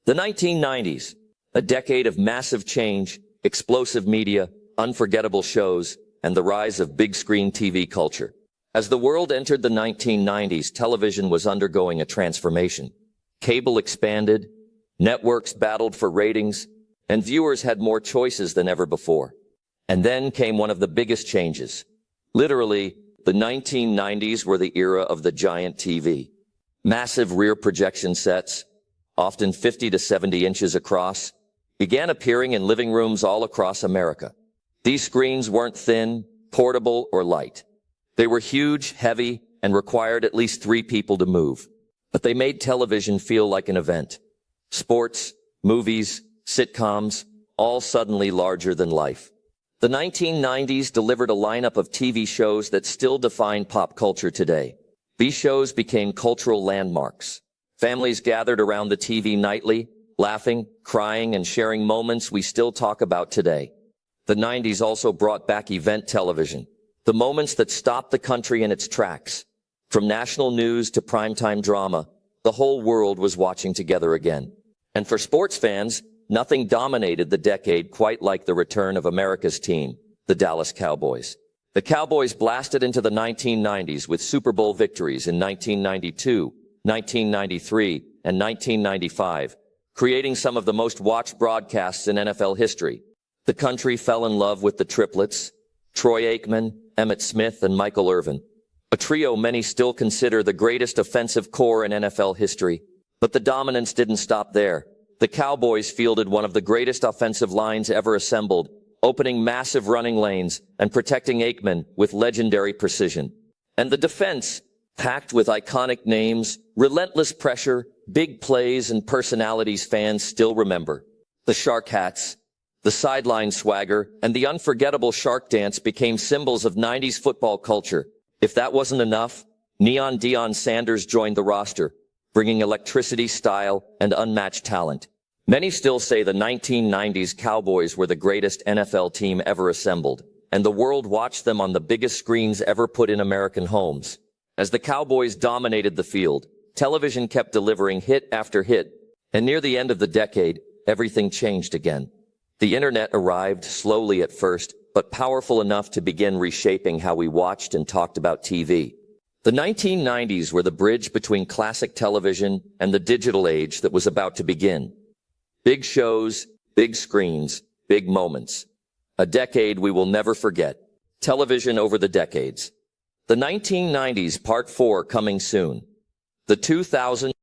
The 1990s, a decade of massive change, explosive media, unforgettable shows, and the rise of big-screen TV culture. As the world entered the 1990s, television was undergoing a transformation. Cable expanded, networks battled for ratings, and viewers had more choices than ever before. And then came one of the biggest changes. Literally, the 1990s were the era of the giant TV. Massive rear projection sets, often 50 to 70 inches across, began appearing in living rooms all across America. These screens weren't thin, portable, or light. They were huge, heavy, and required at least 3 people to move. But they made television feel like an event. Sports, movies, sitcoms, all suddenly larger than life. The 1990s delivered a lineup of TV shows that still define pop culture today. These shows became cultural landmarks. Families gathered around the TV nightly, laughing, crying, and sharing moments we still talk about today. The 90s also brought back event television, the moments that stopped the country in its tracks. From national news to primetime drama, the whole world was watching together again. And for sports fans, nothing dominated the decade quite like the return of America's team, the Dallas Cowboys. The Cowboys blasted into the 1990s with Super Bowl victories in 1992, 1993, and 1995, creating some of the most watched broadcasts in NFL history. The country fell in love with the triplets, Troy Aikman, Emmitt Smith, and Michael Irvin, a trio many still consider the greatest offensive core in NFL history. But the dominance didn't stop there. The Cowboys fielded one of the greatest offensive lines ever assembled, opening massive running lanes and protecting Aikman with legendary precision. And the defense, packed with iconic names, relentless pressure, big plays, and personalities fans still remember. The Shark hats, the sideline swagger, and the unforgettable shark dance became symbols of 90s football culture. If that wasn't enough, Neon Deion Sanders joined the roster, bringing electricity, style, and unmatched talent. Many still say the 1990s Cowboys were the greatest NFL team ever assembled, and the world watched them on the biggest screens ever put in American homes. As the Cowboys dominated the field, television kept delivering hit after hit, and near the end of the decade, everything changed again. The internet arrived slowly at first, but powerful enough to begin reshaping how we watched and talked about TV. The 1990s were the bridge between classic television and the digital age that was about to begin. Big shows, big screens, big moments. A decade we will never forget. Television over the decades. The 1990s Part 4 coming soon. The 2000